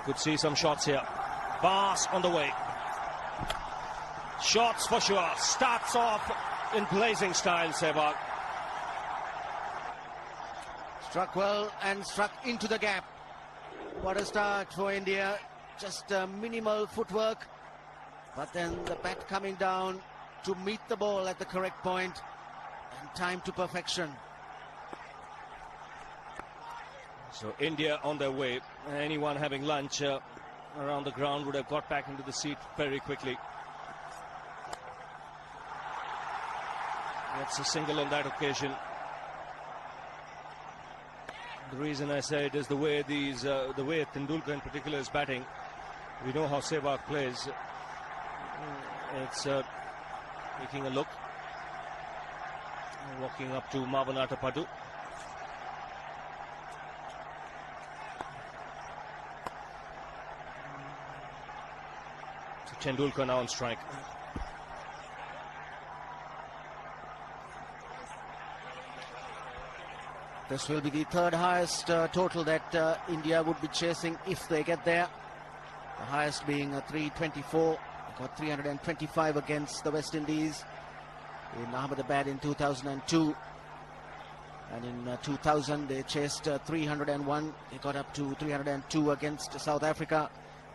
could see some shots here. Bars on the way. Shots for sure. Starts off in blazing style, Sehwag. Struck well and struck into the gap. What a start for India. Just minimal footwork, but then the bat coming down to meet the ball at the correct point and time to perfection. So India on their way. Anyone having lunch around the ground would have got back into the seat very quickly. That's a single on that occasion. The reason I say it is the way Tendulkar in particular is batting. We know how Sehwag plays. It's making a look. Walking up to Mavanata Padu. So Tendulkar now on strike. This will be the third highest total that India would be chasing if they get there. The highest being 324. They got 325 against the West Indies in Ahmedabad in 2002. And in 2000 they chased 301. They got up to 302 against South Africa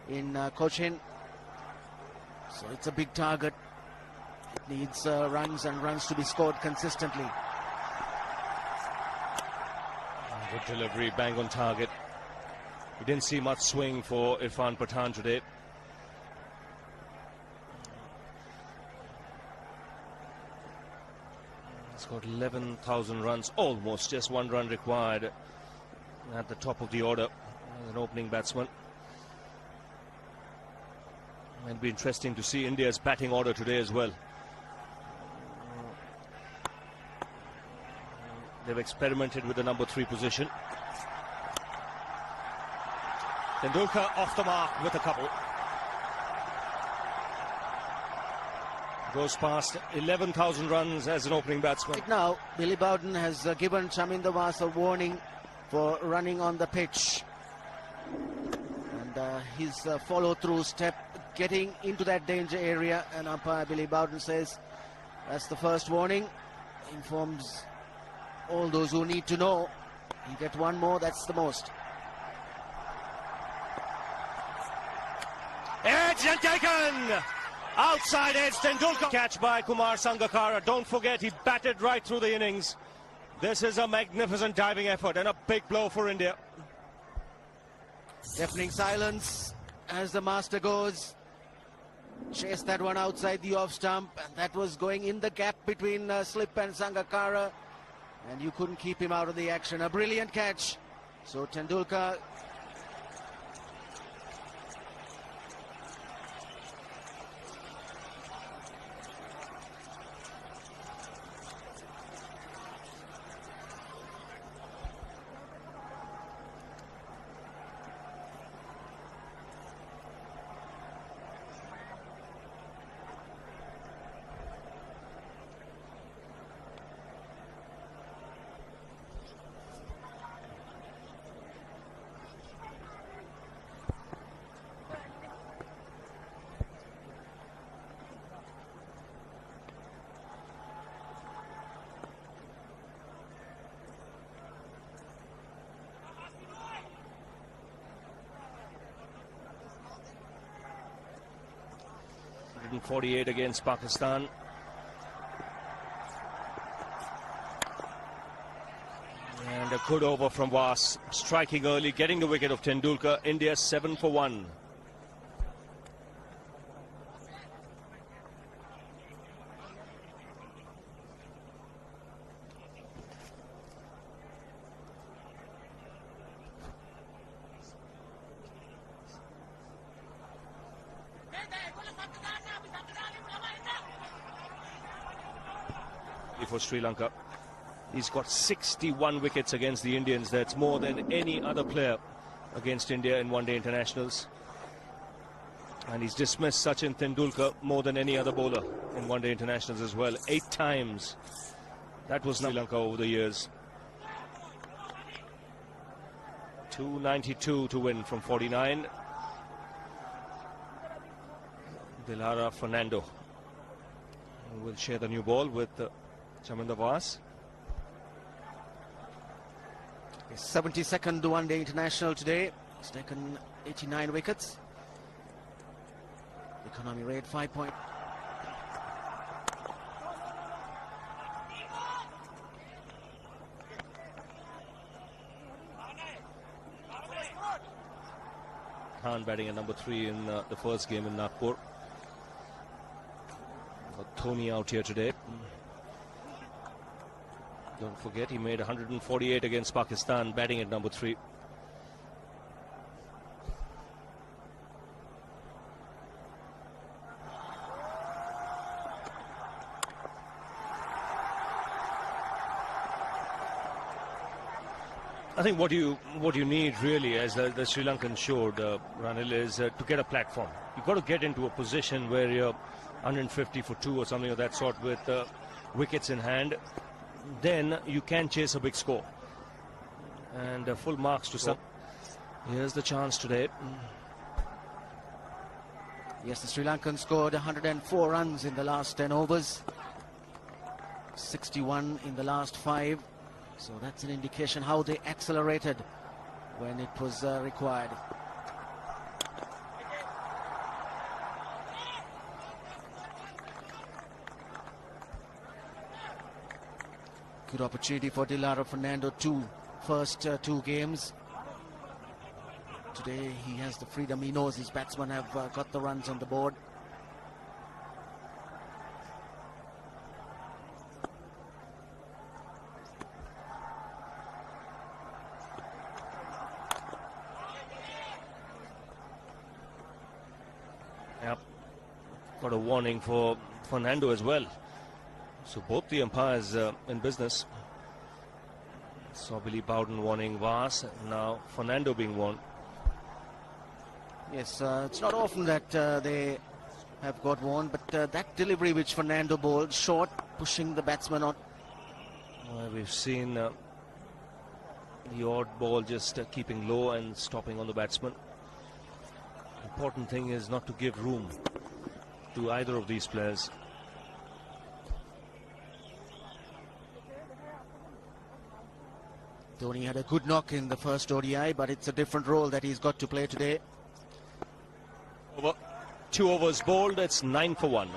in Cochin. So it's a big target. It needs runs and runs to be scored consistently. Good delivery, bang on target. We didn't see much swing for Irfan Pathan today. He's got 11,000 runs, almost, just one run required at the top of the order as an opening batsman. It'll be interesting to see India's batting order today as well. They've experimented with the number 3 position. Tendulkar off the mark with a couple. Goes past 11,000 runs as an opening batsman. Right now, Billy Bowden has given Chaminda Vas a warning for running on the pitch. And his follow-through step getting into that danger area. And umpire Billy Bowden says that's the first warning. Informs all those who need to know. You get one more, that's the most. Edge and taken! Outside edge, Tendulkar. Catch by Kumar Sangakkara. Don't forget, he batted right through the innings. This is a magnificent diving effort and a big blow for India. Deafening silence as the master goes. Chased that one outside the off stump, and that was going in the gap between Slip and Sangakkara. And you couldn't keep him out of the action. A brilliant catch. So Tendulkar .48 against Pakistan. And a good over from Vas, striking early, getting the wicket of Tendulkar. India 7 for 1. For Sri Lanka. He's got 61 wickets against the Indians. That's more than any other player against India in one-day internationals. And he's dismissed Sachin Tendulkar more than any other bowler in one-day internationals as well. 8 times. That was Sri Lanka over the years. 292 to win from 49. Dilara Fernando will share the new ball with Chaminda Vas. His 72nd one-day international today. He's taken 89 wickets. Economy rate 5 point. Khan batting at number 3 in the first game in Nagpur. Got Dhoni out here today. Don't forget, he made 148 against Pakistan, batting at number 3. I think what you need really, as the Sri Lankan showed, Ranil, is to get a platform. You've got to get into a position where you're 150 for 2 or something of that sort with wickets in hand. Then you can chase a big score. And full marks to some. Here's the chance today. Yes, the Sri Lankan scored 104 runs in the last 10 overs. 61 in the last 5. So that's an indication how they accelerated when it was required. Good opportunity for Dilara Fernando too. First 2 games. Today he has the freedom. He knows his batsmen have got the runs on the board. Yep. Got a warning for Fernando as well. So both the umpires in business. So Billy Bowden warning Vas, now Fernando being warned. Yes, it's not often that they have got warned, but that delivery which Fernando bowled, short, pushing the batsman on. We've seen the odd ball just keeping low and stopping on the batsman. Important thing is not to give room to either of these players. Dhoni had a good knock in the first ODI, but it's a different role that he's got to play today. Over 2 overs bowled, it's 9 for 1.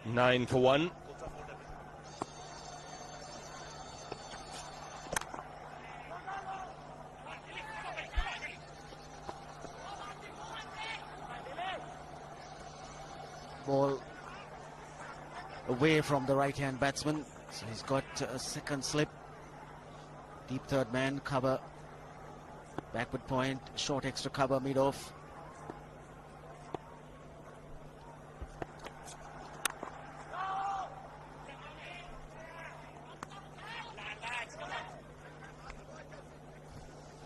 Nine for 1. Ball away from the right-hand batsman, so he's got a second slip. Deep third man cover, backward point, short extra cover mid-off.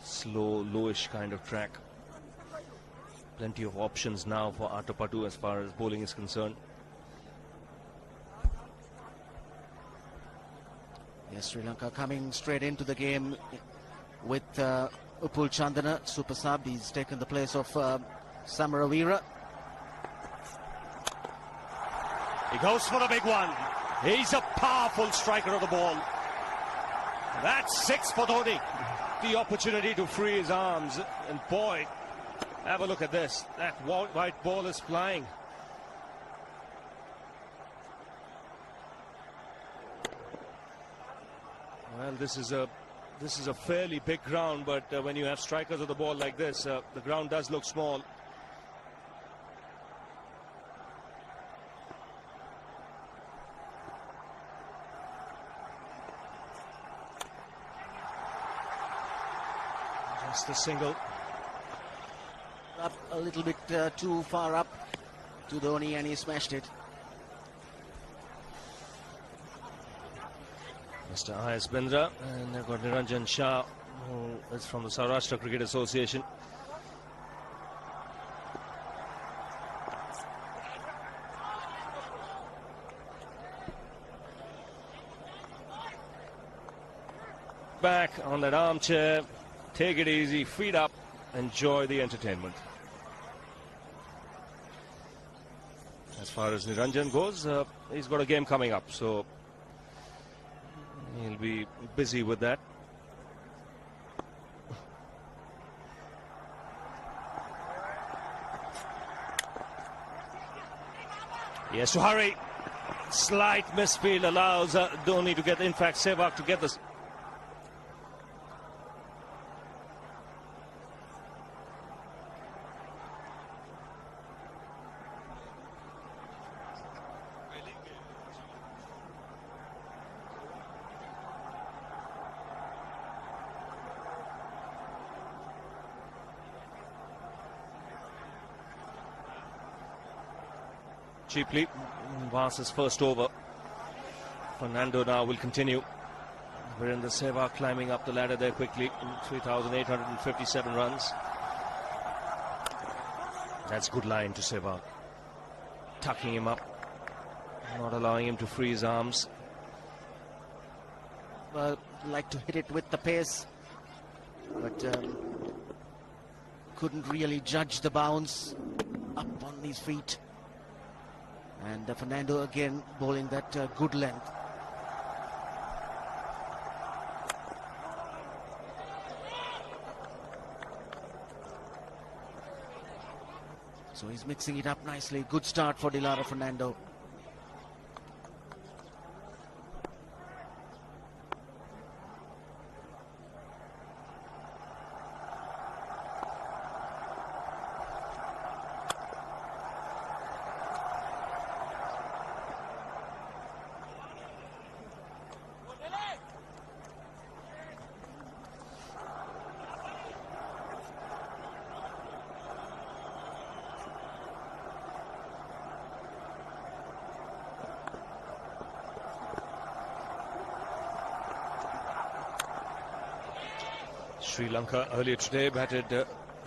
Slow, lowish kind of track. Plenty of options now for Atapattu as far as bowling is concerned. Yes, Sri Lanka coming straight into the game with Upul Chandana, super sub. He's taken the place of Samaravira. He goes for the big one. He's a powerful striker of the ball. That's 6 for Dhoni. The opportunity to free his arms, and boy, have a look at this. That white ball is flying. Well, this is a fairly big ground, but when you have strikers of the ball like this, the ground does look small. Just a single. Up a little bit too far up to Dhoni, and he smashed it. Mr. I.S. Bindra, and they've got Niranjan Shah, who is from the Saurashtra Cricket Association. Back on that armchair, take it easy, feet up, enjoy the entertainment. As far as Niranjan goes, he's got a game coming up, so he'll be busy with that. He has to hurry. Slight misfield allows Dhoni to get, in fact, Sehwag to get this. Cheaply, Vas's first over. Fernando now will continue. Virendra Sehwag climbing up the ladder there quickly. 3,857 runs. That's good line to Sehwag. Tucking him up. Not allowing him to free his arms. Well, like to hit it with the pace, but couldn't really judge the bounce up on his feet. And Fernando again bowling that good length. So he's mixing it up nicely. Good start for Dilara Fernando. Sri Lanka earlier today batted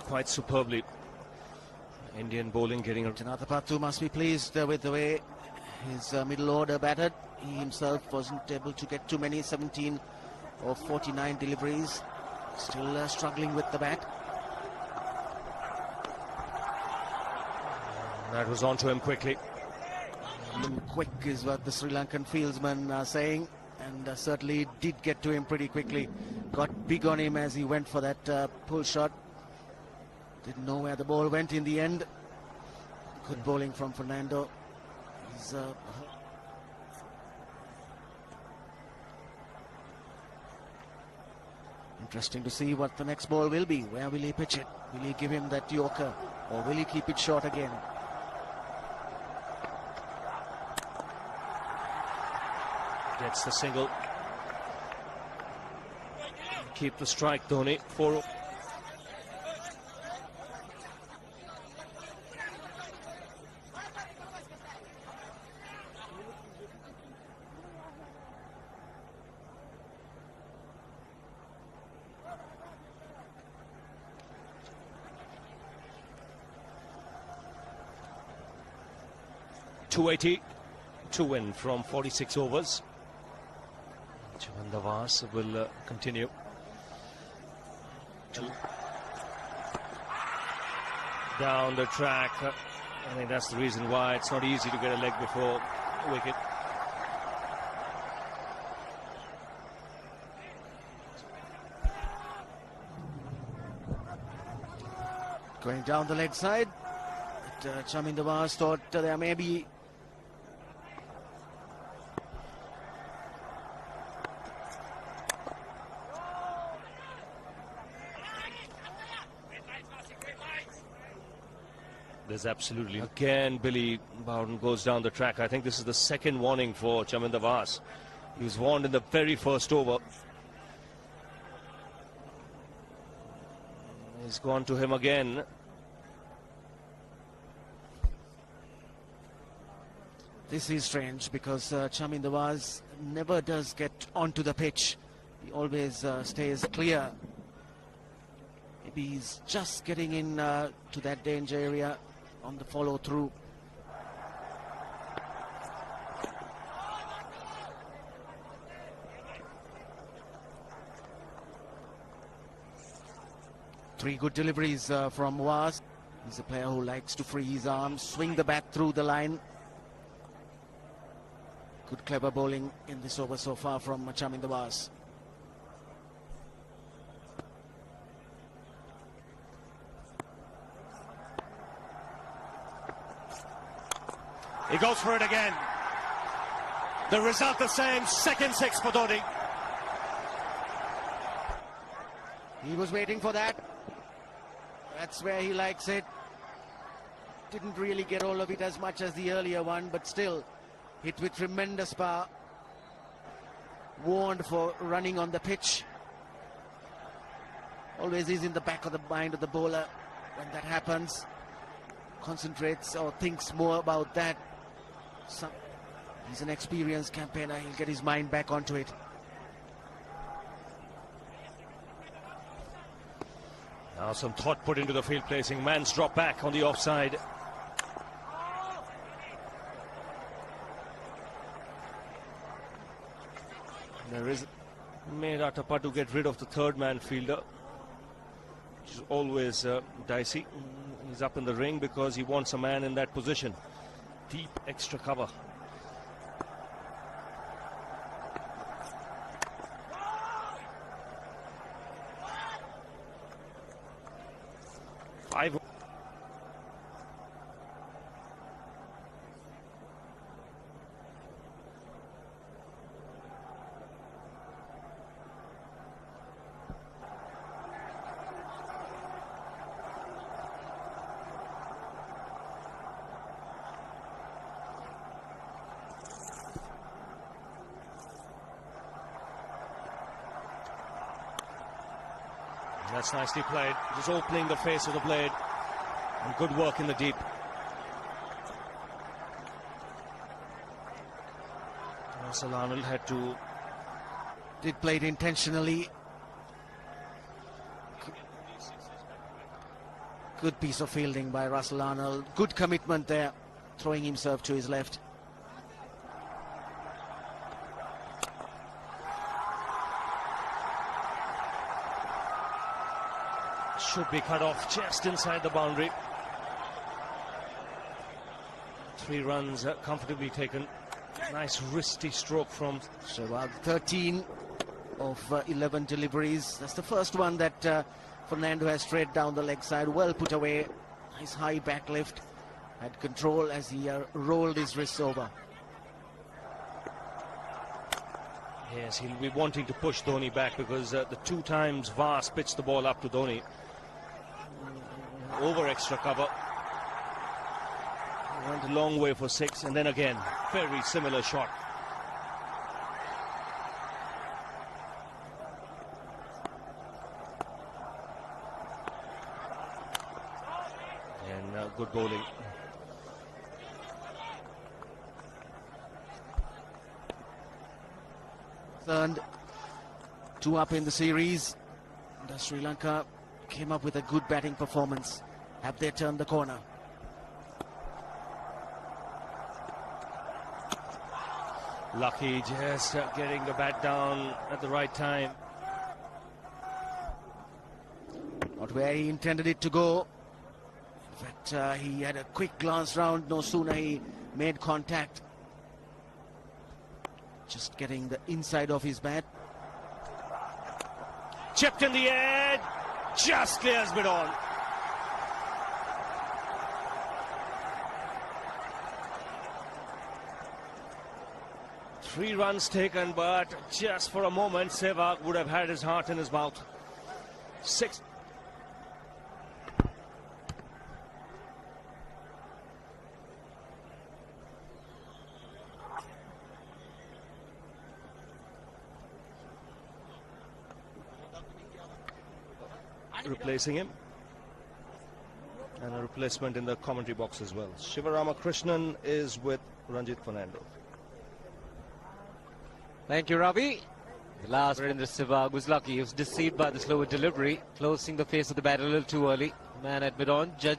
quite superbly. Indian bowling getting... Janatha Pattu must be pleased with the way his middle order batted. He himself wasn't able to get too many, 17 of 49 deliveries. Still struggling with the bat. That was on to him quickly. Quick is what the Sri Lankan fieldsmen are saying. And certainly did get to him pretty quickly. Got big on him as he went for that pull shot. Didn't know where the ball went in the end. Good bowling from Fernando. He's interesting to see what the next ball will be. Where will he pitch it? Will he give him that yorker, or will he keep it short again? Gets the single. Keep the strike, Dhoni. 4. .280 to win from 46 overs. Vas will continue. Down the track. I think that's the reason why it's not easy to get a leg before wicket. Going down the leg side. But Chaminda Vas thought there may be there's absolutely... Again, Billy Bowden goes down the track. I think this is the second warning for Chaminda Vas. He was warned in the very first over. He's gone to him again. This is strange because Chamin Dawaz never does get onto the pitch. He always stays clear. Maybe he's just getting in to that danger area on the follow through. Three good deliveries from Dawaz. He's a player who likes to free his arms, swing the bat through the line. Good clever bowling in this over so far from Chamin Dawaz. He goes for it again. The result the same, second six for Dhoni. He was waiting for that. That's where he likes it. Didn't really get all of it as much as the earlier one, but still hit with tremendous power. Warned for running on the pitch. Always is in the back of the mind of the bowler when that happens. Concentrates or thinks more about that. He's an experienced campaigner. He'll get his mind back onto it. Now some thought put into the field placing. Man's drop back on the offside. There is made Atapa to get rid of the third man fielder, which is always dicey. He's up in the ring because he wants a man in that position. Deep extra cover. Five. That's nicely played. Just opening the face of the blade. And good work in the deep. Russell Arnold had to... Did play it intentionally. Good piece of fielding by Russell Arnold. Good commitment there. Throwing himself to his left. Should be cut off just inside the boundary. 3 runs comfortably taken. Nice wristy stroke from Sehwag. 13 of 11 deliveries. That's the first one that Fernando has straight down the leg side. Well put away. Nice high back lift. Had control as he rolled his wrists over. Yes, he'll be wanting to push Dhoni back because the 2 times Vas pitched the ball up to Dhoni. Over extra cover. Went a long way for 6, and then again, very similar shot. And good bowling. Third, 2 up in the series. And Sri Lanka came up with a good batting performance. Have they turned the corner? Lucky just getting the bat down at the right time. Not where he intended it to go. In fact, he had a quick glance round. No sooner he made contact. Just getting the inside of his bat. Chipped in the air. Just clears mid on. Three runs taken, but just for a moment, Sehwag would have had his heart in his mouth. 6. Replacing him. And a replacement in the commentary box as well. Shivarama Krishnan is with Ranjit Fernando. Thank you, Ravi. The last Virendra Sehwag was lucky. He was deceived by the slower delivery, closing the face of the bat a little too early. Man at mid-on, judge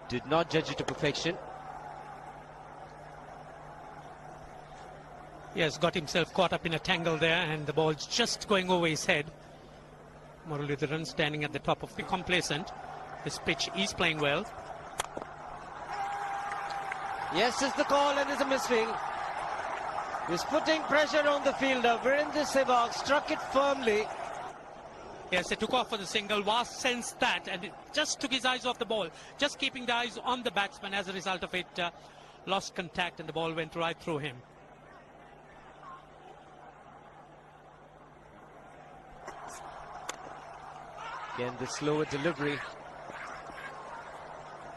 did not judge it to perfection. He has got himself caught up in a tangle there, and the ball's just going over his head. Muralidharan standing at the top of the complacent. This pitch is playing well. Yes, is the call, and is a misfield. He's putting pressure on the fielder. Virendra Sehwag struck it firmly. Yes, he took off for the single. Was sensed that, and it just took his eyes off the ball. Just keeping the eyes on the batsman. As a result of it, lost contact, and the ball went right through him. Again, the slower delivery.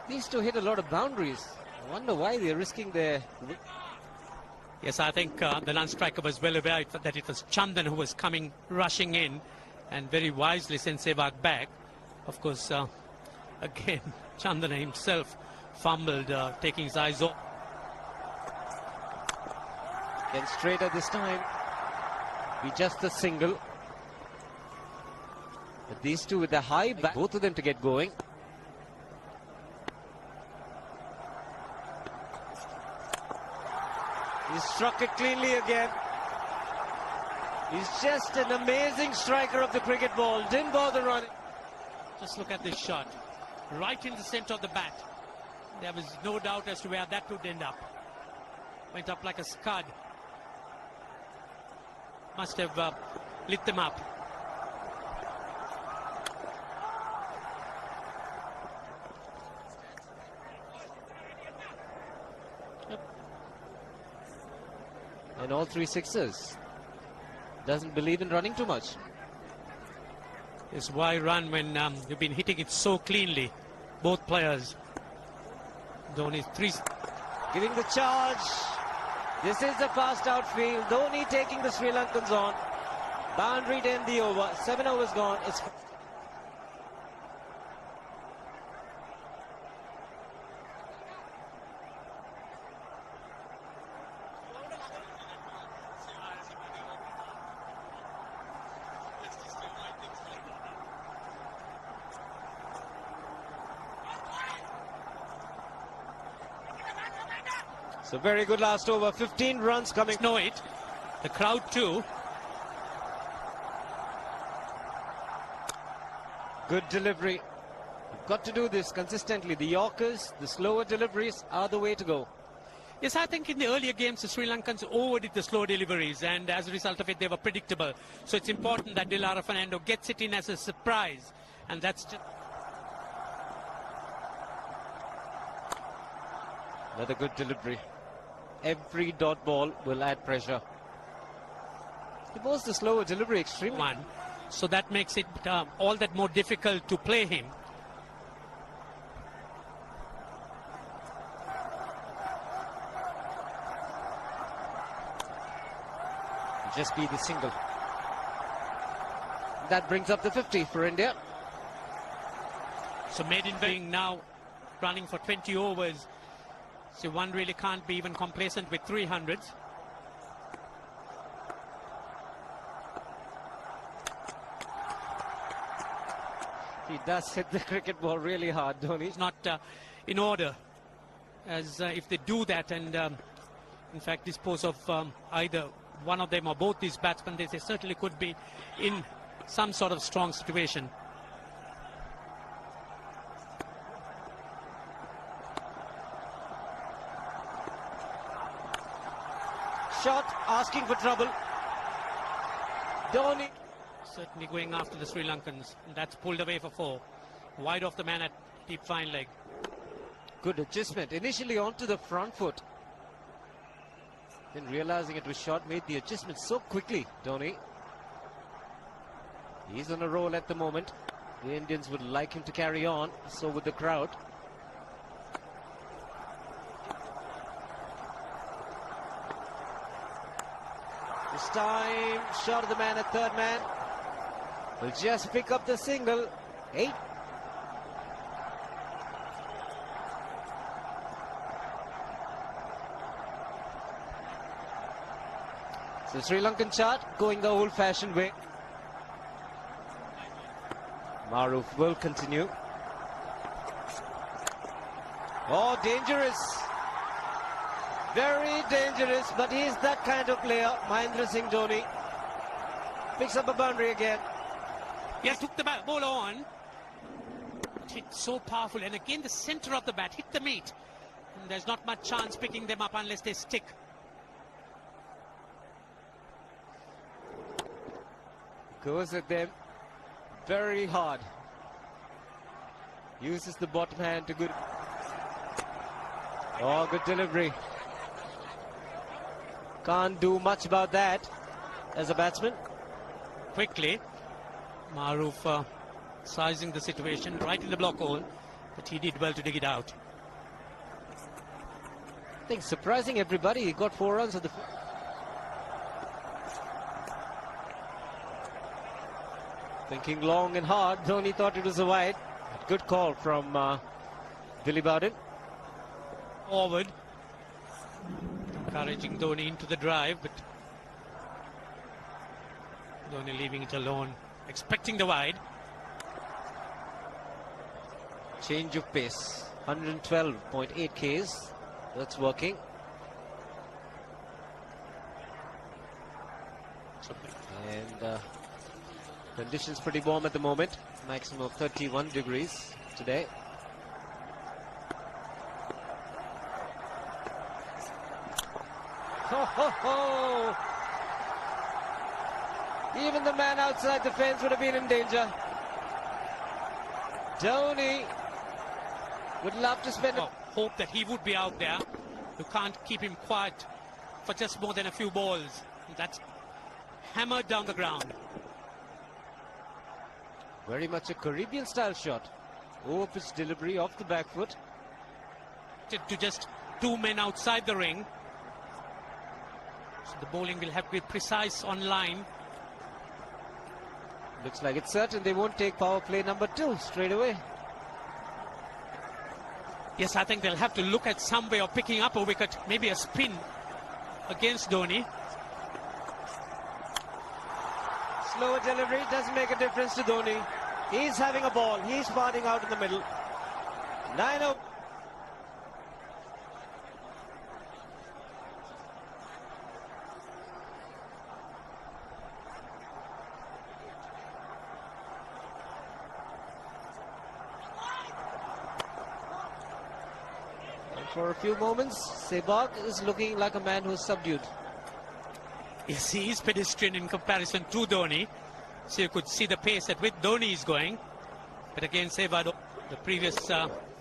These two hit a lot of boundaries. I wonder why they're risking their... Yes, I think the non-striker was well aware that it was Chandan who was coming rushing in, and very wisely sent Sehwag back. Of course, again, Chandan himself fumbled, taking his eyes off. Again, straighter this time. Be just a single. But these two with the high back, both of them to get going. He struck it cleanly again. He's just an amazing striker of the cricket ball. Didn't bother running. Just look at this shot. Right in the center of the bat. There was no doubt as to where that would end up. Went up like a scud. Must have lit them up. And all three sixers. Doesn't believe in running too much. Is why run when you've been hitting it so cleanly, both players. Dhoni three. Giving the charge. This is a fast outfield. Dhoni taking the Sri Lankans on. Boundary to end the over. 7 overs gone. It's... So very good last over. 15 runs coming. Know it. The crowd too. Good delivery. You've got to do this consistently. The Yorkers, the slower deliveries are the way to go. Yes, I think in the earlier games the Sri Lankans overdid the slow deliveries, and as a result of it they were predictable. So it's important that Dilara Fernando gets it in as a surprise, and that's just... Another good delivery. Every dot ball will add pressure. He was the slower delivery extremely. One. So that makes it all that more difficult to play him. Just be the single. That brings up the 50 for India. So Maiden being now running for 20 overs. So one really can't be even complacent with 300s. He does hit the cricket ball really hard, Dhoni. It's not in order, as if they do that and in fact dispose of either one of them or both these batsmen, they certainly could be in some sort of strong situation. Shot asking for trouble. Dhoni Certainly going after the Sri Lankans. And that's pulled away for 4. Wide off the man at deep fine leg. Good adjustment. Initially onto the front foot. Then realizing it was short, made the adjustment so quickly, Dhoni. He's on a roll at the moment. The Indians would like him to carry on. So would the crowd. This time, shot of the man at third man. Will just pick up the single. 8. So Sri Lankan chart going the old-fashioned way. Maruf will continue. Oh, dangerous. Very dangerous, but he's that kind of player. Mahendra Singh Dhoni picks up a boundary again. Yes, took the ball on. Hit so powerful, and again the center of the bat hit the meat. And there's not much chance picking them up unless they stick. Goes at them very hard. Uses the bottom hand to good. Oh, good delivery. Can't do much about that as a batsman. Quickly, Maruf sizing the situation right in the block hole, but he did well to dig it out. I think surprising everybody, he got 4 runs at the... Thinking long and hard, Dhoni thought it was a wide. Good call from Billy Bowden. Forward, encouraging Dhoni into the drive, but Dhoni leaving it alone, expecting the wide. Change of pace, 112.8 Ks. That's working. And conditions pretty warm at the moment. Maximum of 31 degrees today. Ho, ho, ho. Even the man outside the fence would have been in danger. Dhoni would love to spend hope that he would be out there. You can't keep him quiet for just more than a few balls. That's hammered down the ground. Very much a Caribbean style shot. Over pitch delivery off the back foot. To just 2 men outside the ring. So the bowling will have to be precise on line. Looks like it's certain they won't take power play number 2 straight away. Yes, I think they'll have to look at some way of picking up a wicket, maybe a spin against Dhoni. Slower delivery doesn't make a difference to Dhoni. He's having a ball. He's parting out in the middle. 9-0. For a few moments, Sehwag is looking like a man who's subdued. Yes, he is pedestrian in comparison to Dhoni. So you could see the pace at which Dhoni is going. But again, Sehwag,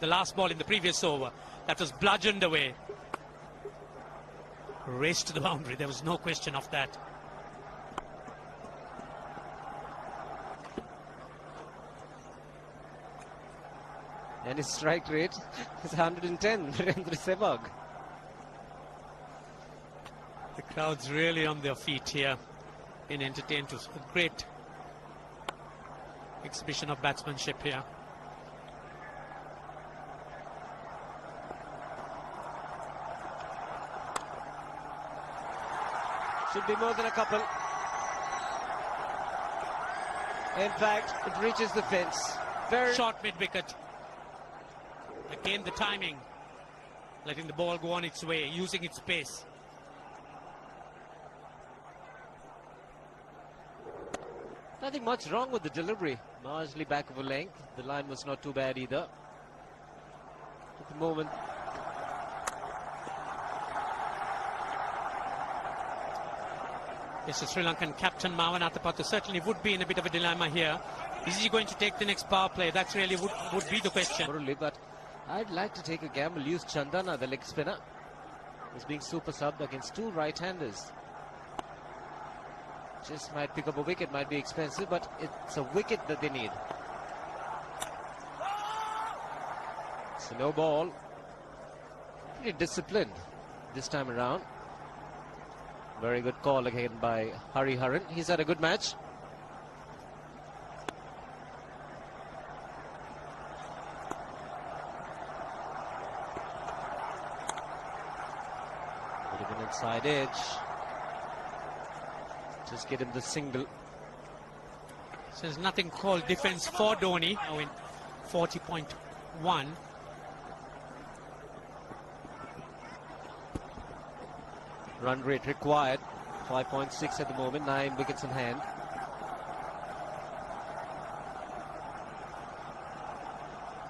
the last ball in the previous over, that was bludgeoned away. Raced to the boundary. There was no question of that. And his strike rate is 110, Virendra Sehwag. The crowd's really on their feet here in entertainment. A great exhibition of batsmanship here. Should be more than a couple. In fact, it reaches the fence. Very short mid-wicket. Again, the timing, letting the ball go on its way, using its pace. Nothing much wrong with the delivery. Marginally back of a length. The line was not too bad either. At the moment. Yes, the Sri Lankan captain Mavan Athapattu certainly would be in a bit of a dilemma here. Is he going to take the next power play? That's really would be the question. But I'd like to take a gamble. Use Chandana, the leg spinner, as being super subbed against 2 right-handers. Just might pick up a wicket, might be expensive, but it's a wicket that they need. So no ball. Pretty disciplined this time around. Very good call again by Hari Haran. He's had a good match. Bit of an inside edge. Just get him the single. So there's nothing called defense for Dhoni now in 40.1. Run rate required 5.6 at the moment, 9 wickets in hand.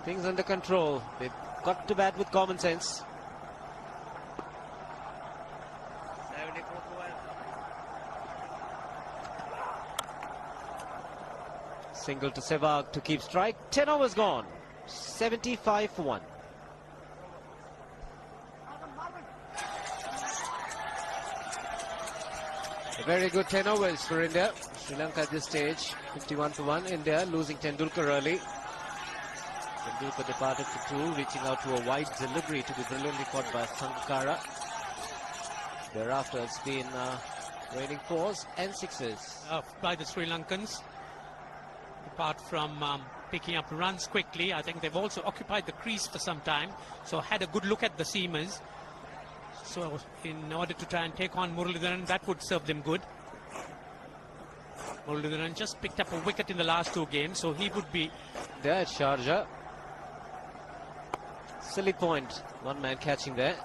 Things under control. They've got to bat with common sense. Single to Sehwag to keep strike. 10 overs gone. 75 for 1. A very good 10 overs for India. Sri Lanka at this stage. 51 for 1. India losing Tendulkar early. Tendulkar departed for 2, reaching out to a wide delivery to be brilliantly caught by Sangakkara. Thereafter, it's been raining 4s and 6s. By the Sri Lankans. Apart from picking up runs quickly, I think they've also occupied the crease for some time. So had a good look at the seamers. So in order to try and take on Muralidharan, that would serve them good. Muralidharan just picked up a wicket in the last 2 games, so he would be there at Sharjah. Silly point. One man catching there.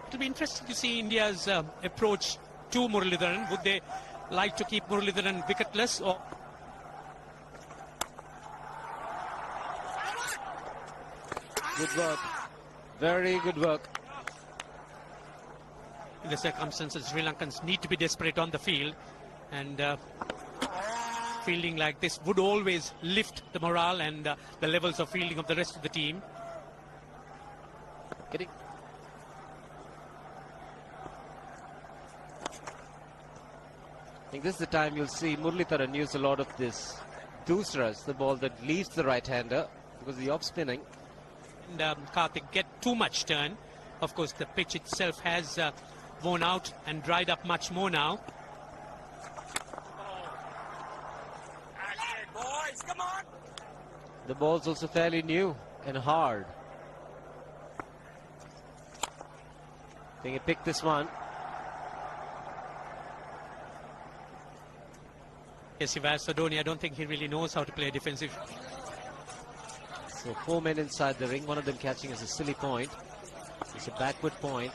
It'll be interesting to see India's approach to Muralidharan. Would they like to keep Muralidharan wicketless, or good work, very good work. In the circumstances, Sri Lankans need to be desperate on the field, and fielding like this would always lift the morale and the levels of fielding of the rest of the team. Getting I think this is the time you'll see Muralidharan use a lot of this doosras, the ball that leaves the right-hander, because the off spinning. And Karthik get too much turn. Of course, the pitch itself has worn out and dried up much more now. Boys, come on! The ball's also fairly new and hard. I think he picked this one. Yes, if as for Dhoni, I don't think he really knows how to play defensive. So 4 men inside the ring, one of them catching as a silly point. It's a backward point.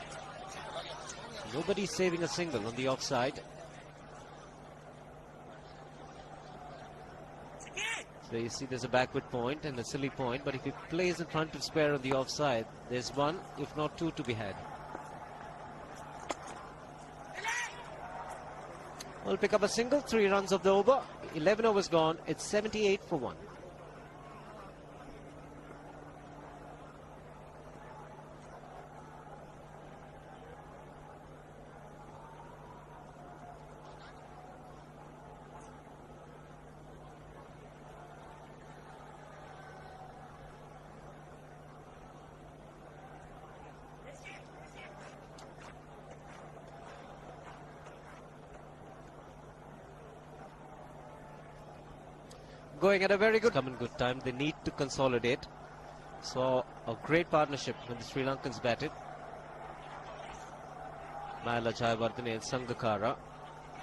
Nobody's saving a single on the offside. So you see there's a backward point and a silly point, but if he plays in front of square on the offside, there's 1, if not 2 to be had. We'll pick up a single, 3 runs of the over. 11 overs gone, it's 78 for 1. Going at a very good time. They need to consolidate. So a great partnership when the Sri Lankans batted. Mahela Jayawardene and Sangakkara.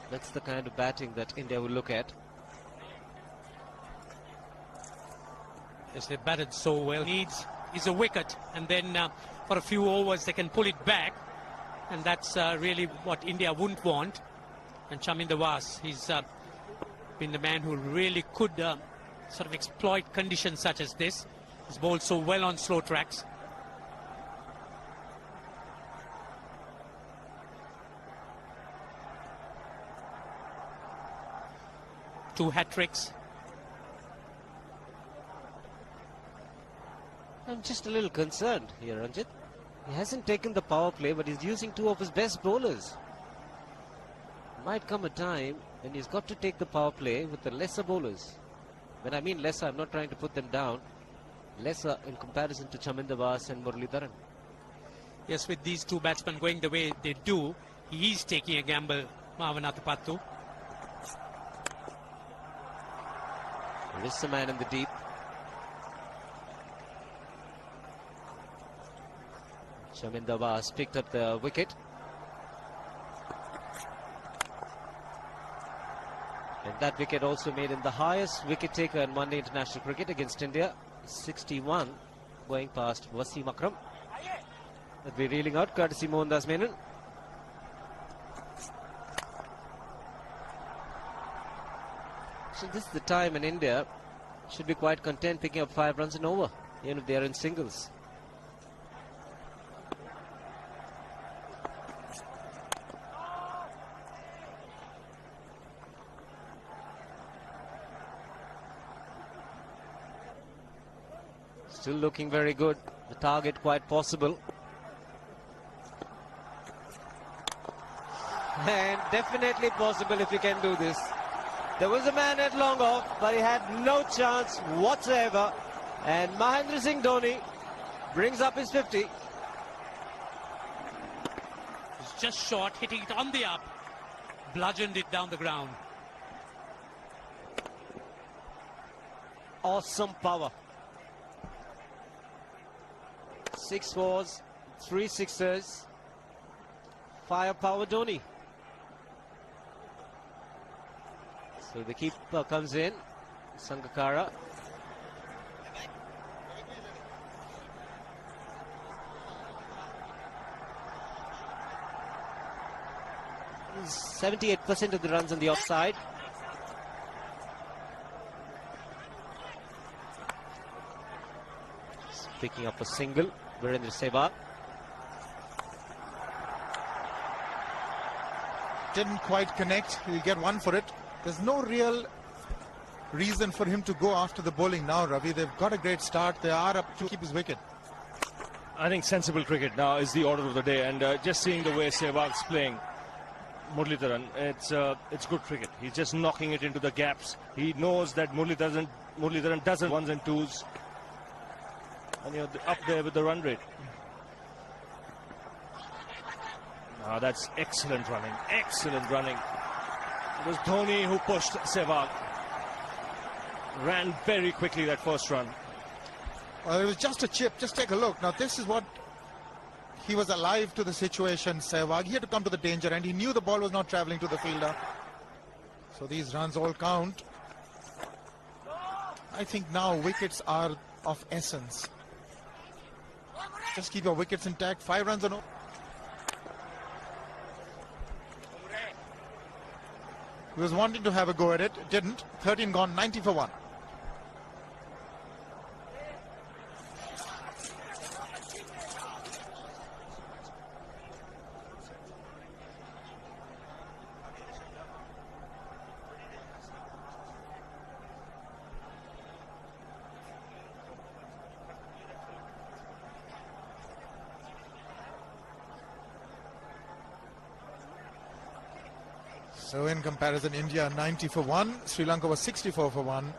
That's the kind of batting that India will look at. Yes, they batted so well. Needs is a wicket, and then for a few overs they can pull it back, and that's really what India wouldn't want. And Chaminda Was, he's been the man who really could sort of exploit conditions such as this. He's bowled so well on slow tracks. Two hat-tricks. I'm just a little concerned here, Ranjit. He hasn't taken the power play, but he's using 2 of his best bowlers. Might come a time when he's got to take the power play with the lesser bowlers. When I mean lesser, I'm not trying to put them down. Lesser in comparison to Chaminda Was and Muralidharan. Yes, with these 2 batsmen going the way they do, he is taking a gamble, Mavanatapattu. There is a man in the deep. Shamindawa has picked up the wicket. And that wicket also made him the highest wicket taker in one-day international cricket against India. 61, going past Wasim Akram. That be reeling out, courtesy Mohandas Menon. So this is the time in India should be quite content picking up 5 runs and over, even if they are in singles. Still looking very good. The target quite possible. And definitely possible if you can do this. There was a man at long off, but he had no chance whatsoever. And Mahendra Singh Dhoni brings up his 50. It's just short, hitting it on the up, bludgeoned it down the ground. Awesome power. 6 fours, 3 sixers. Firepower Dhoni. So the keeper comes in, Sangakkara. He's 78% of the runs on the offside. Picking up a single, Virendra Sehwag. Didn't quite connect. He'll get one for it. There's no real reason for him to go after the bowling now, Ravi. They've got a great start. They are up to keep his wicket. I think sensible cricket now is the order of the day, and just seeing the way Sehwag's playing Muralitharan, it's good cricket. He's just knocking it into the gaps. He knows that Muralitharan doesn't ones and twos, and you're up there with the run rate. Now that's excellent running, excellent running. It was Dhoni who pushed Sehwag. Ran very quickly that first run. Well, it was just a chip. Just take a look. Now, this is what he was alive to the situation, Sehwag. He had to come to the danger, and he knew the ball was not travelling to the fielder. So these runs all count. I think now wickets are of essence. Just keep your wickets intact. 5 runs or no. He was wanting to have a go at it, didn't. 13 gone, 90 for 1. So in comparison, India 90 for 1, Sri Lanka was 64 for 1,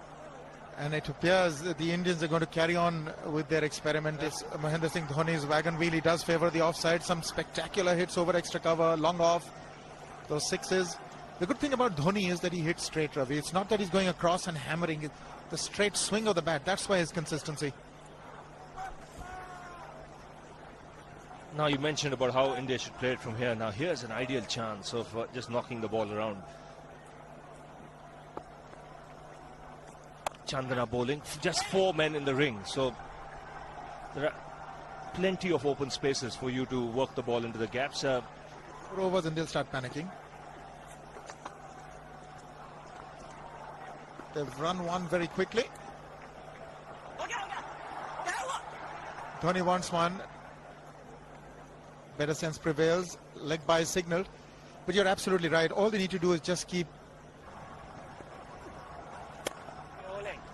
and it appears that the Indians are going to carry on with their experiment. It's Mahendra Singh Dhoni's wagon wheel. He does favour the offside. Some spectacular hits over extra cover, long off, those sixes. The good thing about Dhoni is that he hits straight, Ravi. It's not that he's going across and hammering it. The straight swing of the bat, that's why his consistency. Now you mentioned about how India should play it from here. Now here's an ideal chance of just knocking the ball around. Chandana bowling, just 4 men in the ring, so there are plenty of open spaces for you to work the ball into the gaps. 4 overs and they'll start panicking. They've run one very quickly. Dhoni wants one. Better sense prevails. Leg by signaled. But you're absolutely right. All they need to do is just keep.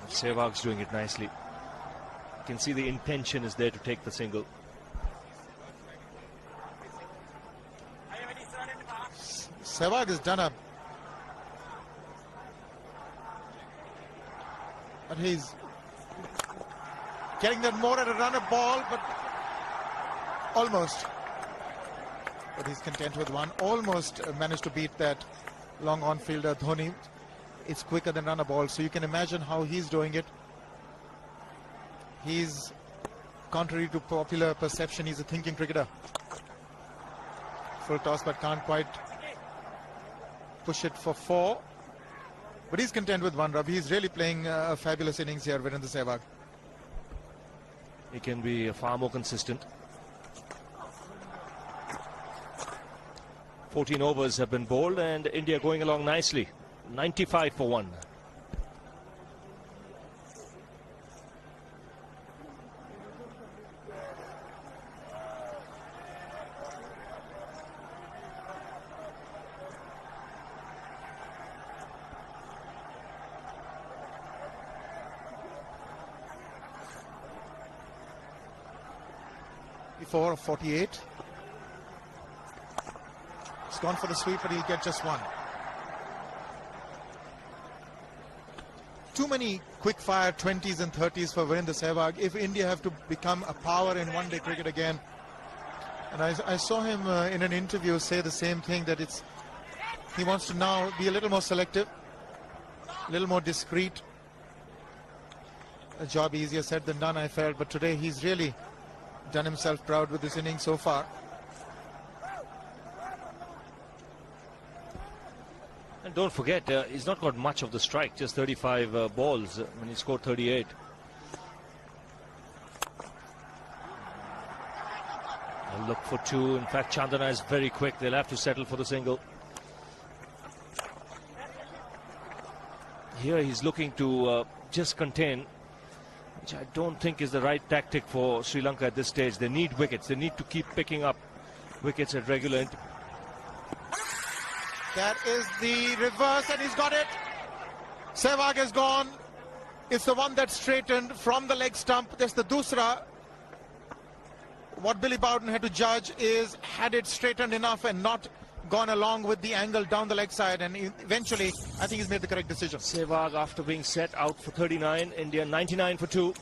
Sehwag's doing it nicely. You can see the intention is there to take the single. Sehwag has done a. But he's getting that more at a runner ball, but almost. But he's content with one. Almost managed to beat that long on fielder Dhoni. It's quicker than runner ball, so you can imagine how he's doing it. He's contrary to popular perception, he's a thinking cricketer. Full toss, but can't quite push it for 4. But he's content with 1 rub. He's really playing a fabulous innings here, Virendra Sehwag. He can be far more consistent. 14 overs have been bowled and India going along nicely. 95 for 1. Of 48. He's gone for the sweep, but he'll get just 1. Too many quick-fire 20s and 30s for Virendra Sehwag if India have to become a power in one-day cricket again. And I saw him in an interview say the same thing, that he wants to now be a little more selective, a little more discreet. A job easier said than done, I felt, but today he's really done himself proud with this innings so far. And don't forget, he's not got much of the strike, just 35 balls when he scored 38. They'll look for 2. In fact, Chandana is very quick. They'll have to settle for the single. Here he's looking to just contain, which I don't think is the right tactic for Sri Lanka at this stage. They need wickets. They need to keep picking up wickets at regular intervals. That is the reverse, and he's got it. Sehwag has gone. It's the one that straightened from the leg stump. That's the dusra. What Billy Bowden had to judge is, had it straightened enough and not gone along with the angle down the leg side, and eventually I think he's made the correct decision. Sehwag, after being set, out for 39. India 99 for 2.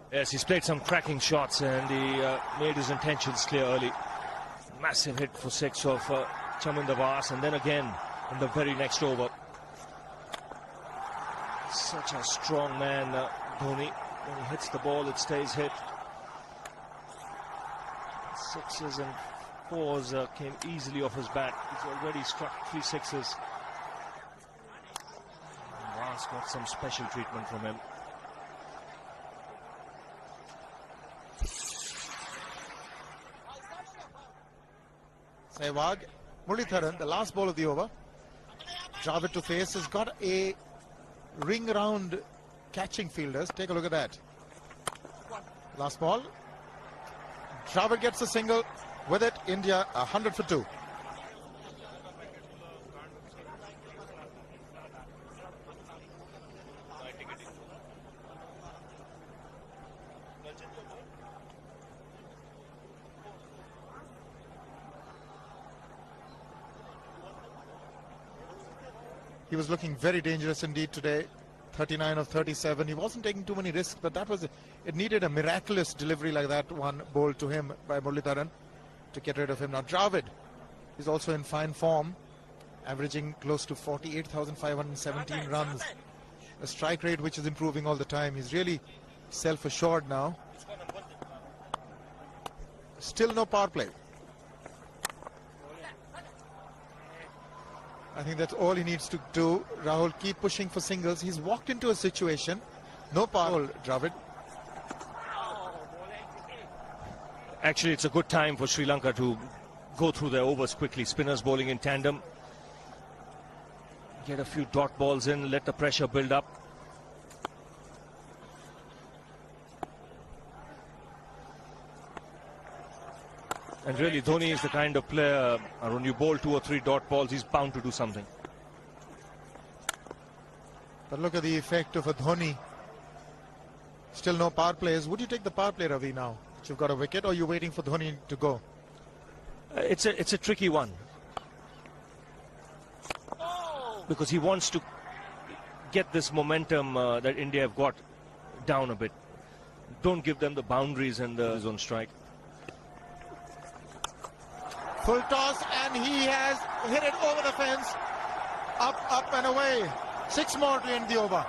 Yes, he's played some cracking shots and he made his intentions clear early. Massive hit for 6 of Chaminda Vas, and then again in the very next over. Such a strong man, Dhoni. When he hits the ball, it stays hit. 6s and 4s came easily off his bat. He's already struck 3 6s. Vas got some special treatment from him. Sehwag, Muralitharan, the last ball of the over. Dravid to face, has got a ring around catching fielders. Take a look at that. Last ball. Dravid gets a single. With it, India 100 for 2. He was looking very dangerous indeed today. 39 of 37. He wasn't taking too many risks, but that was it needed a miraculous delivery like that one bowled to him by Muralitharan to get rid of him. Now Dravid is also in fine form, averaging close to 48,517 runs. A strike rate which is improving all the time. He's really self-assured now. Still no power play. I think that's all he needs to do. Rahul, keep pushing for singles. He's walked into a situation. No power, Dravid. Actually, it's a good time for Sri Lanka to go through their overs quickly. Spinners bowling in tandem. Get a few dot balls in, let the pressure build up. And really, Dhoni is the kind of player, when you bowl 2 or 3 dot balls, he's bound to do something. But look at the effect of a Dhoni. Still no power plays. Would you take the power play, Ravi, now that you've got a wicket, or are you waiting for Dhoni to go? It's a tricky one. Because he wants to get this momentum that India have got down a bit. Don't give them the boundaries and the zone strike. Full toss, and he has hit it over the fence. Up and away. 6 more to end the over.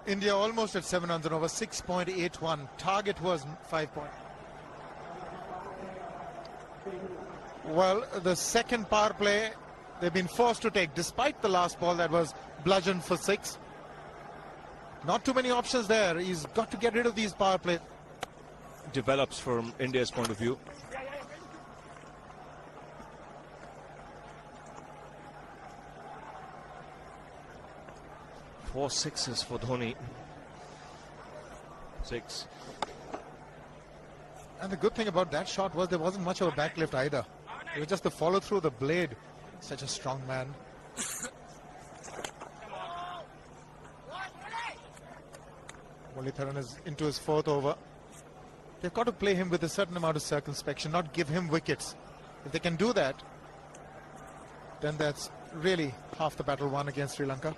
India almost at 7 runs and over, 6.81. Target was 5 points. Well, the second power play they've been forced to take, despite the last ball that was bludgeoned for 6. Not too many options there. He's got to get rid of these power plays. Develops from India's point of view. Four sixes for Dhoni. 6. And the good thing about that shot was there wasn't much of a backlift either. It was just the follow through the blade. Such a strong man. Muralitharan is into his 4th over. They've got to play him with a certain amount of circumspection, not give him wickets. If they can do that, then that's really half the battle won against Sri Lanka.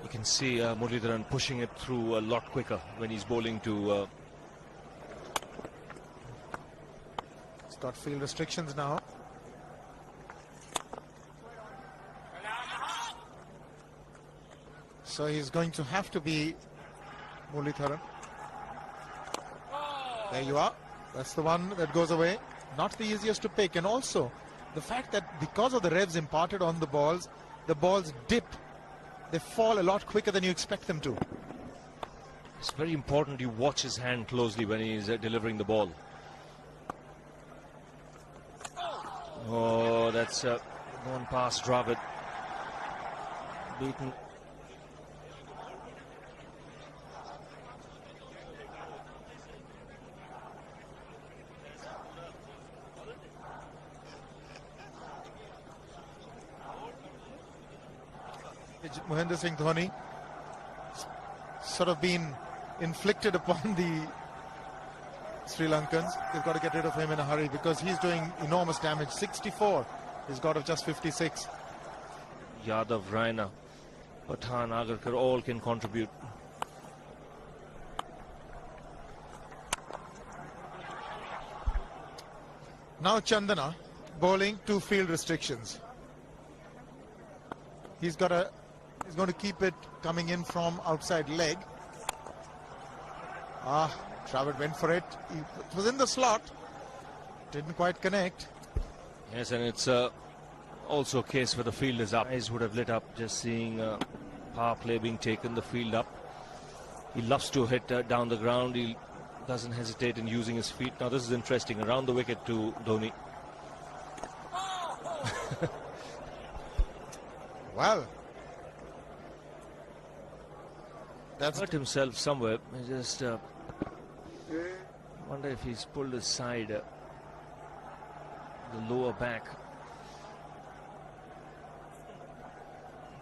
You can see Muralitharan pushing it through a lot quicker when he's bowling to... He's got field restrictions now. So he's going to have to be Muralitharan. There you are. That's the one that goes away. Not the easiest to pick. And also the fact that because of the revs imparted on the balls dip. They fall a lot quicker than you expect them to. It's very important you watch his hand closely when he's delivering the ball. Oh, that's gone past Dravid. Beaten. Mahendra Singh Dhoni sort of been inflicted upon the Sri Lankans. They've got to get rid of him in a hurry because he's doing enormous damage. 64. He's got of just 56. Yadav, Raina, Pathan, Agarkar all can contribute. Now Chandana bowling to field restrictions. He's going to keep it coming in from outside leg. Dravid went for it. It was in the slot. Didn't quite connect. Yes, and it's also a case where the field is up. Eyes would have lit up just seeing power play being taken, the field up. He loves to hit down the ground. He doesn't hesitate in using his feet. Now this is interesting. Around the wicket to Dhoni. Well, that's hurt himself somewhere. I just wonder if he's pulled aside the lower back.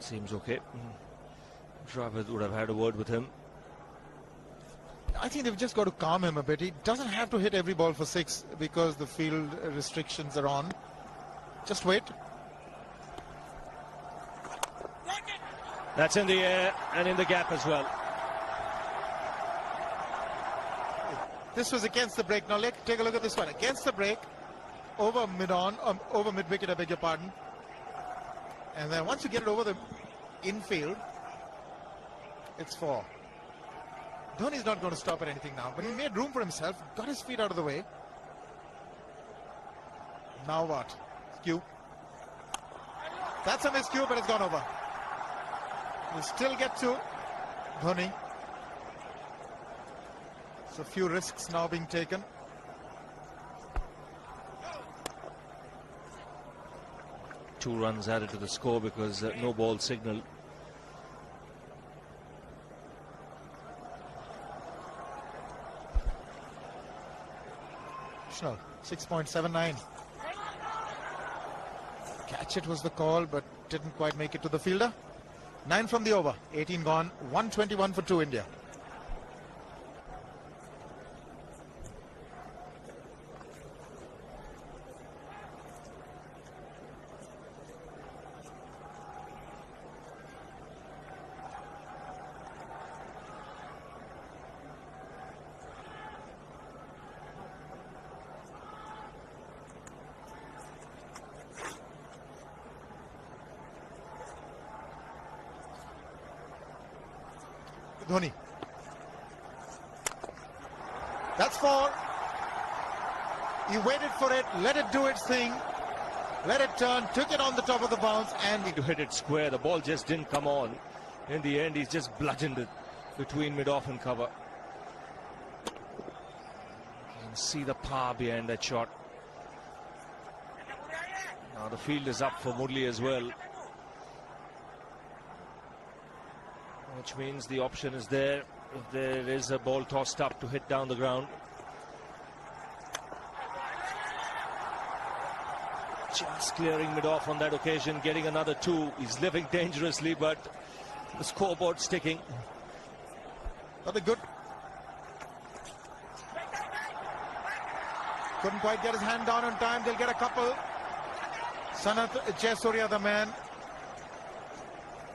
Seems okay. Dravid would have had a word with him. I think they've just got to calm him a bit. He doesn't have to hit every ball for 6 because the field restrictions are on. Just wait. That's in the air and in the gap as well. This was against the break. Now let's take a look at this one. Against the break, over mid-on, over mid-wicket, I beg your pardon. And then once you get it over the infield, it's 4. Dhoni's not going to stop at anything now, but he made room for himself, got his feet out of the way. Now what? Skew. That's a miscue, but it's gone over. We'll still get to Dhoni. So a few risks now being taken. Two runs added to the score because no ball signal. international. 6.79. Catch it was the call, but didn't quite make it to the fielder. 9 from the over. 18 gone. 121 for 2 India. Dhoni. That's 4. He waited for it, let it do its thing, let it turn, took it on the top of the bounce, and To hit it square, the ball just didn't come on. In the end, he's just bludgeoned it between mid-off and cover. You can see the power behind that shot. Now the field is up for Murli as well, which means the option is there if there is a ball tossed up to hit down the ground. Just clearing mid-off on that occasion, getting another 2. He's living dangerously, but the scoreboard sticking. Not a good. Couldn't quite get his hand down on time. They'll get a couple. Sanath Jayasuriya, the man.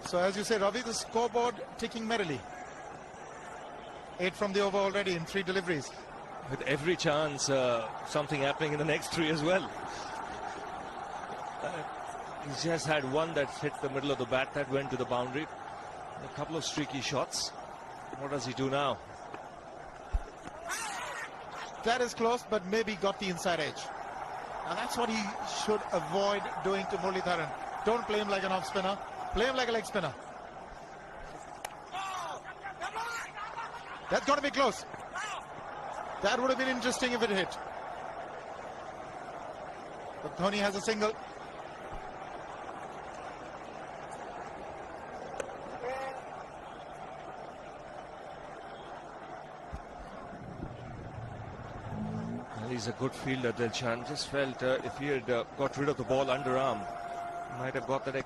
So as you say, Ravi, the scoreboard ticking merrily. 8 from the over already in 3 deliveries. With every chance, something happening in the next 3 as well. He's just had one that hit the middle of the bat, that went to the boundary. A couple of streaky shots. What does he do now? That is close, but maybe got the inside edge. And that's what he should avoid doing to Muralitharan. Don't play him like an off spinner. Play him like a leg spinner. That's got to be close. That would have been interesting if it hit. But Dhoni has a single. Well, he's a good fielder, Dilshan. Just felt if he had got rid of the ball underarm, he might have got that.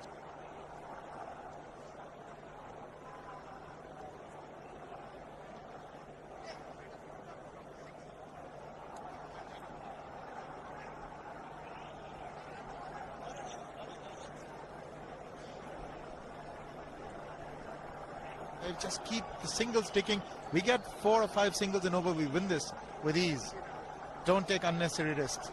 Just keep the singles ticking. We get 4 or 5 singles and over, we win this with ease. Don't take unnecessary risks.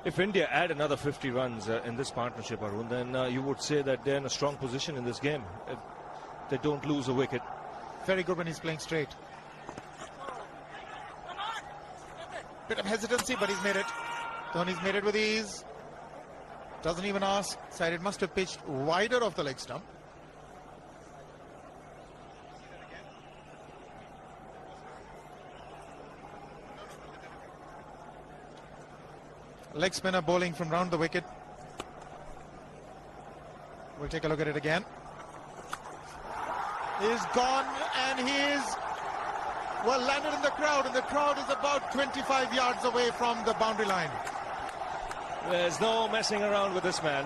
If India add another 50 runs in this partnership, Arun, then you would say that they're in a strong position in this game. If they don't lose a wicket. Very good when he's playing straight. Bit of hesitancy, but he's made it. Dhoni's made it with ease. Doesn't even ask. Side, it must have pitched wider of the leg stump. Leg spinner bowling from round the wicket. We'll take a look at it again. He's gone and he's, well, landed in the crowd, and the crowd is about 25 yards away from the boundary line. There's no messing around with this man.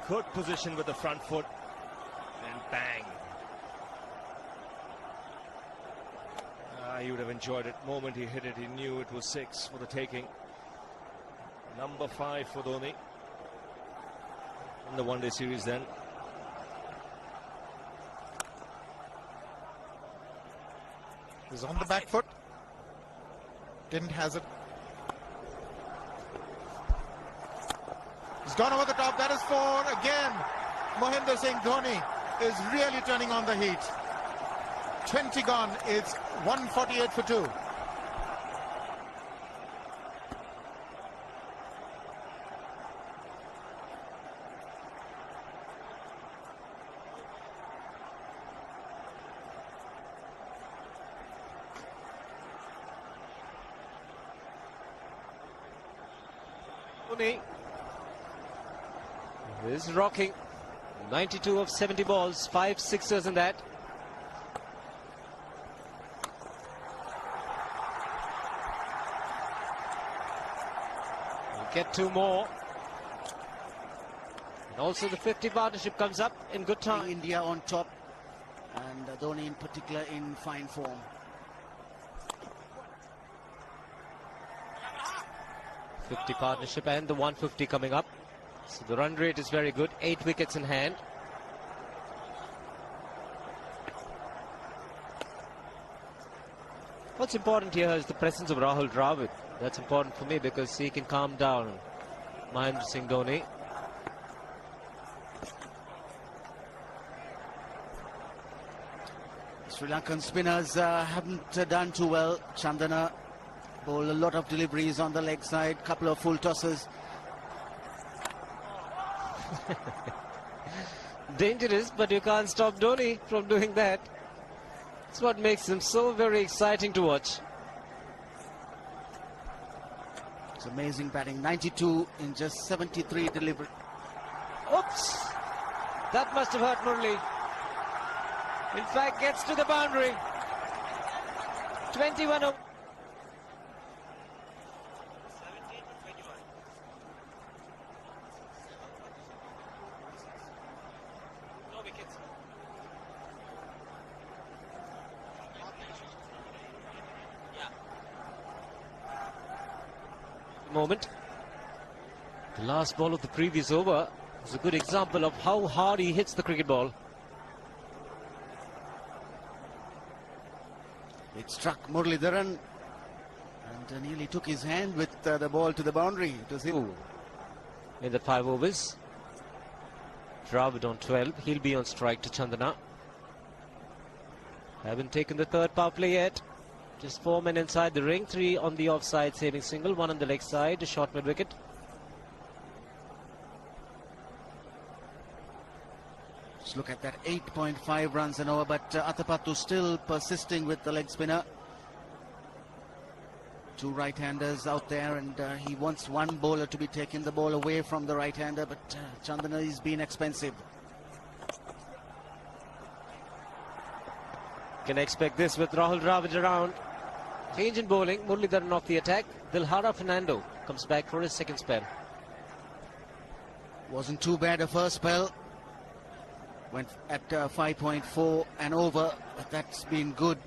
Good position with the front foot. And bang. He would have enjoyed it. The moment he hit it, he knew it was 6 for the taking. Number 5 for Dhoni in the one-day series then. He's on the back foot. Didn't hazard. He's gone over the top. That is 4 again. Mahendra Singh Dhoni is really turning on the heat. 20 gone. It's 148 for 2. Dhoni is rocking. 92 of 70 balls, 5 sixers in that. get 2 more. And also the 50 partnership comes up in good time. India on top, and Dhoni in particular in fine form. .50 partnership and the 150 coming up. So the run rate is very good. 8 wickets in hand. What's important here is the presence of Rahul Dravid. That's important for me because he can calm down Mahendra Singh Dhoni. Sri Lankan spinners haven't done too well. Chandana bowled a lot of deliveries on the leg side, couple of full tosses. Dangerous, but you can't stop Dhoni from doing that. That's what makes him so very exciting to watch. It's amazing batting. 92 in just 73 delivery. Oops! That must have hurt Murli. In fact, gets to the boundary. 21 over. Moment. The last ball of the previous over is a good example of how hard he hits the cricket ball. It struck Muralidharan and nearly took his hand with the ball to the boundary. It was him. In the 5 overs. Dravid on 12. He'll be on strike to Chandana. Haven't taken the 3rd power play yet. Just 4 men inside the ring, 3 on the offside saving single, 1 on the leg side, a short mid wicket. Just look at that, 8.5 runs an over, but Athapattu still persisting with the leg spinner. 2 right-handers out there, and he wants one bowler to be taking the ball away from the right-hander, but Chandana is being expensive. Can expect this with Rahul Dravid around. Change in bowling, Muralidharan off the attack. Dilhara Fernando comes back for his 2nd spell. Wasn't too bad a first spell. Went at 5.4 and over, but that's been good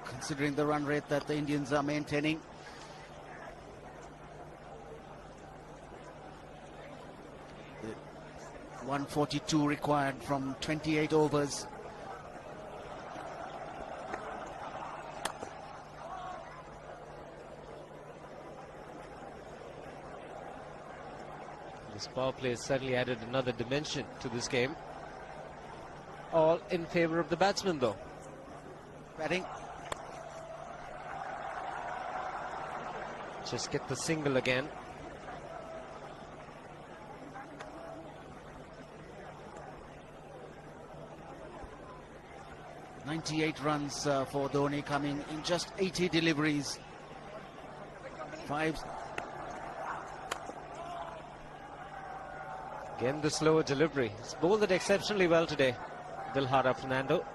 considering the run rate that the Indians are maintaining. The 142 required from 28 overs. This power play has certainly added another dimension to this game. All in favour of the batsman though. Batting. Just get the single again. .98 runs for Dhoni, coming in just 80 deliveries. 5. Again the slower delivery. He's bowled it exceptionally well today, Dilhara Fernando.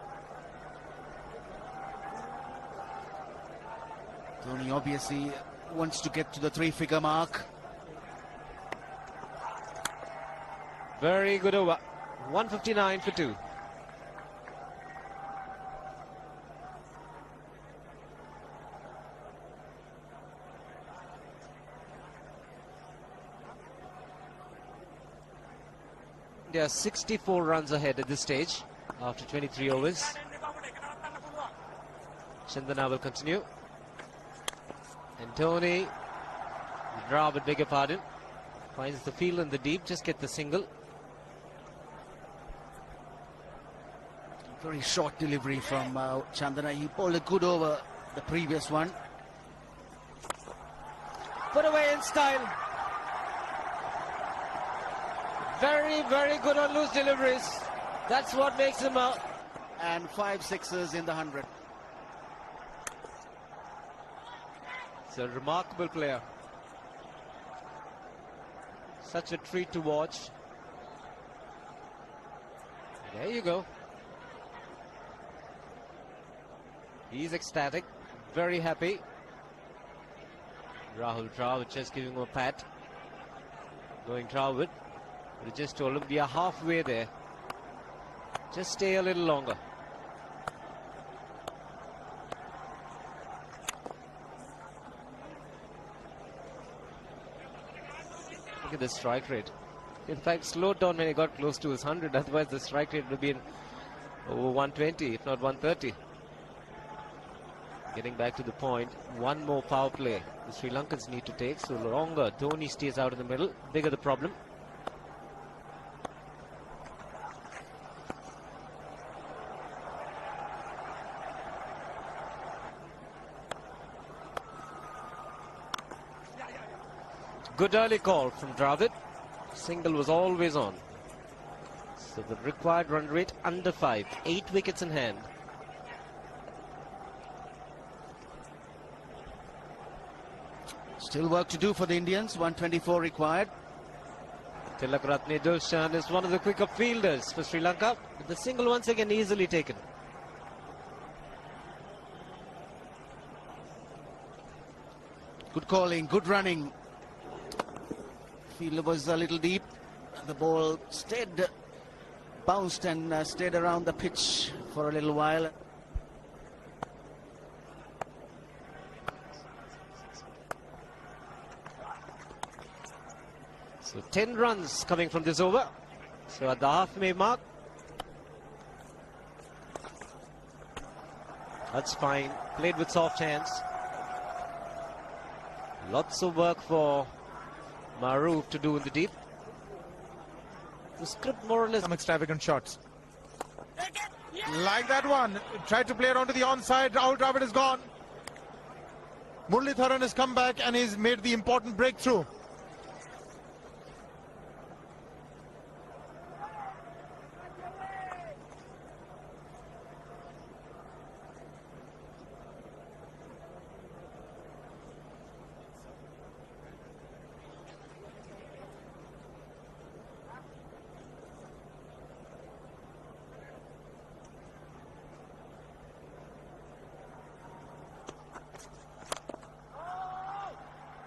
Dhoni obviously wants to get to the 3-figure mark. Very good over. 159 for 2. They are 64 runs ahead at this stage after 23 overs. Chandana will continue. And Dhoni, Dravid, beg your pardon, finds the field in the deep, just get the single. Very short delivery from Chandana. He bowled a good over the previous one. Put away in style. Very, very good on loose deliveries. That's what makes him out. And 5 sixes in the 100. It's a remarkable player. Such a treat to watch. There you go. He's ecstatic, very happy. Rahul Dravid just giving him a pat. going Dravid. But just told him we are halfway there. Just stay a little longer. Look at the strike rate. In fact, slowed down when he got close to his 100. Otherwise, the strike rate would have been over 120, if not 130. Getting back to the point, one more power play the Sri Lankans need to take. So longer Dhoni stays out in the middle, bigger the problem. Good early call from Dravid. Single was always on. So the required run rate under 5. 8 wickets in hand. Still work to do for the Indians. 124 required. Tilakratne Dulshan is one of the quicker fielders for Sri Lanka. The single once again easily taken. Good calling, good running. Fielder was a little deep. The ball stayed, bounced and stayed around the pitch for a little while. So 10 runs coming from this over. So at the halfway mark. That's fine. Played with soft hands. Lots of work for Maroof to do in the deep. The script more or less. Some extravagant shots. Like that one. Tried to play it onto the onside. Rahul Dravid is gone. Muralitharan has come back and he's made the important breakthrough.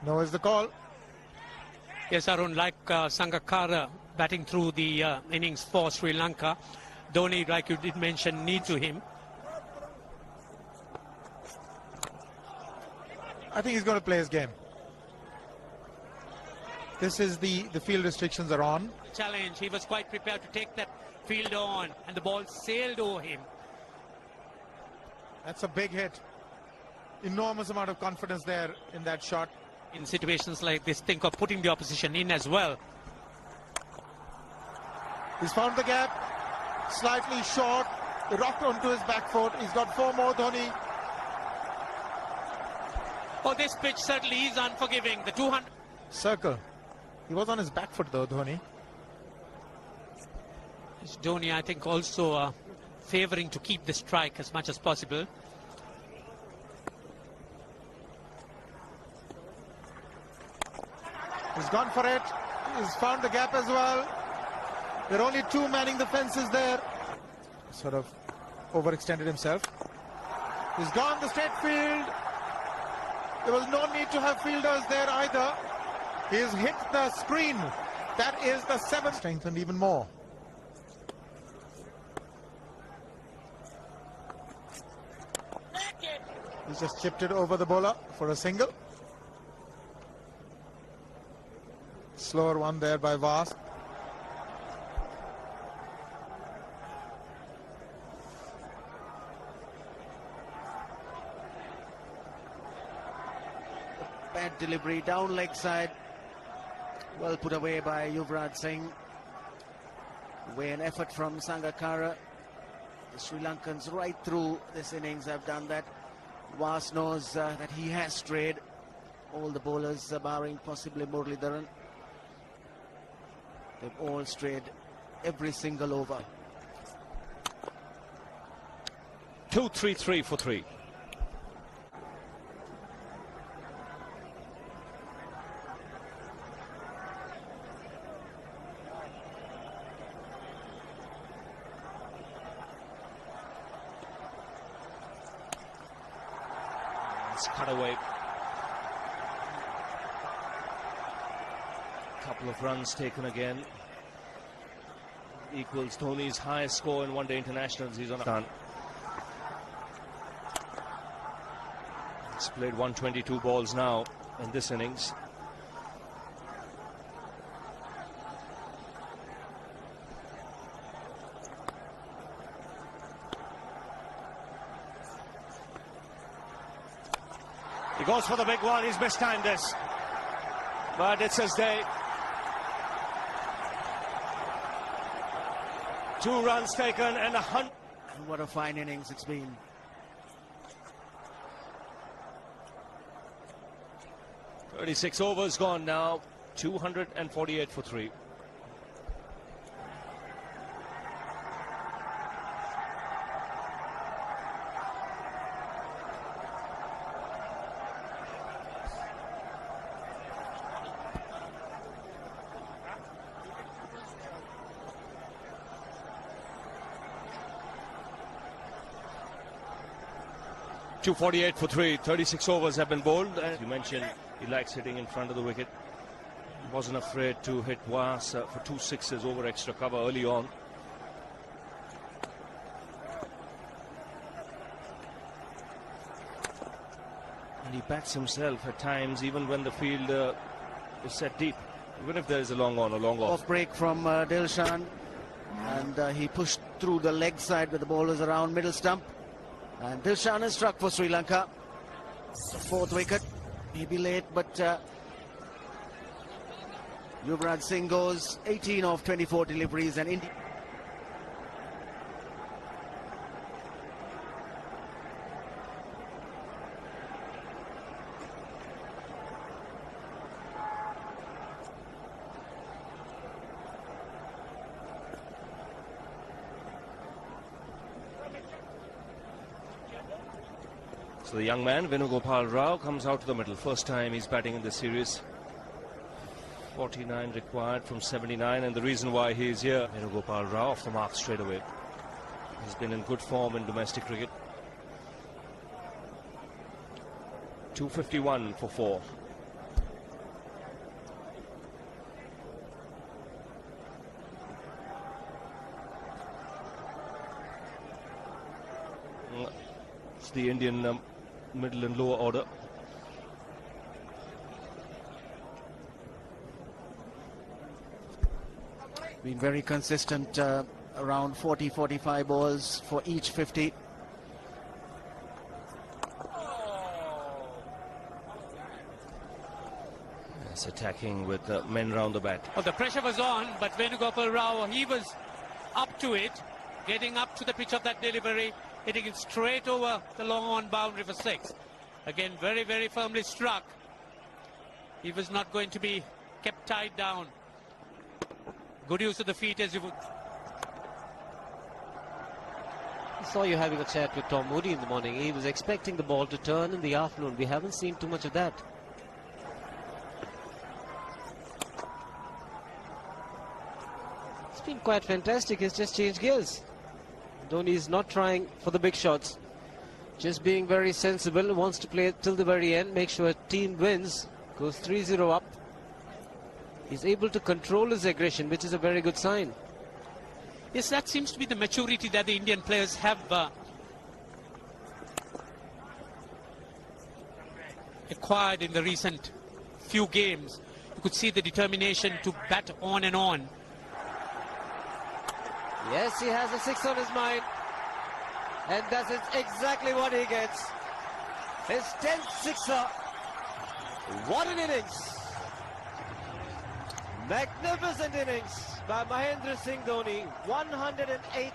No is the call. Yes, Arun, like Sangakkara batting through the innings for Sri Lanka. Dhoni, like you did mention, knee to him. I think he's going to play his game. This is the field restrictions are on. Challenge, he was quite prepared to take that field on and the ball sailed over him. That's a big hit. Enormous amount of confidence there in that shot. In situations like this, think of putting the opposition in as well. He's found the gap, slightly short, rocked onto his back foot. He's got 4 more, Dhoni. Oh, this pitch certainly is unforgiving. The 200. Circle. He was on his back foot though, Dhoni. Dhoni, I think, also favouring to keep the strike as much as possible. He's gone for it. He's found the gap as well. There are only 2 manning the fences there. Sort of overextended himself. He's gone the straight field. There was no need to have fielders there either. He's hit the screen. That is the 7th. Strengthened even more. He's just chipped it over the bowler for a single. Slower one there by Vas. Bad delivery down leg side. Well put away by Yuvraj Singh. Away an effort from Sangakkara. The Sri Lankans right through this innings have done that. Vas knows that he has strayed. All the bowlers, barring possibly Muralitharan, they've all strayed every single over. 2-3-3 for 3. It's cut away. Couple of runs taken again. Equals Dhoni's highest score in one-day internationals. He's on a run. He's played 122 balls now in this innings. He goes for the big one. He's mistimed this, but it's his day. 2 runs taken and 100. And what a fine innings it's been. "36 overs gone now, 248 for 3. .248 for 3. 36 overs have been bowled. As you mentioned, he likes hitting in front of the wicket. He wasn't afraid to hit Was for 2 sixes over extra cover early on. And he bats himself at times, even when the field is set deep, even if there is a long on or long off. Off break from Dilshan, and he pushed through the leg side with the bowlers around middle stump. And Dilshan is struck for Sri Lanka. 4th wicket, maybe late, but Yuvraj Singh goes 18 of 24 deliveries, and India. So the young man, Venugopal Rao, comes out to the middle. First time he's batting in this series. 49 required from 79, and the reason why he's here, Venugopal Rao off the mark straight away. He's been in good form in domestic cricket. 251 for 4. It's the Indian middle and lower order. Been very consistent, around 40-45 balls for each 50. Yes, attacking with men round the bat. Well, the pressure was on, but Venugopal Rao, he was up to it, getting up to the pitch of that delivery, hitting it straight over the long on boundary for 6. Again, very, very firmly struck. He was not going to be kept tied down. Good use of the feet, as you would. I saw you having a chat with Tom Moody in the morning. He was expecting the ball to turn in the afternoon. We haven't seen too much of that. It's been quite fantastic. He's just changed gears. Dhoni is not trying for the big shots, just being very sensible, wants to play till the very end, make sure a team wins, goes 3-0 up. He's able to control his aggression, which is a very good sign. Yes, that seems to be the maturity that the Indian players have acquired in the recent few games. You could see the determination to bat on and on. Yes, he has a 6 on his mind, and that's exactly what he gets. His 10th sixer. What an innings! Magnificent innings by Mahendra Singh Dhoni. 180.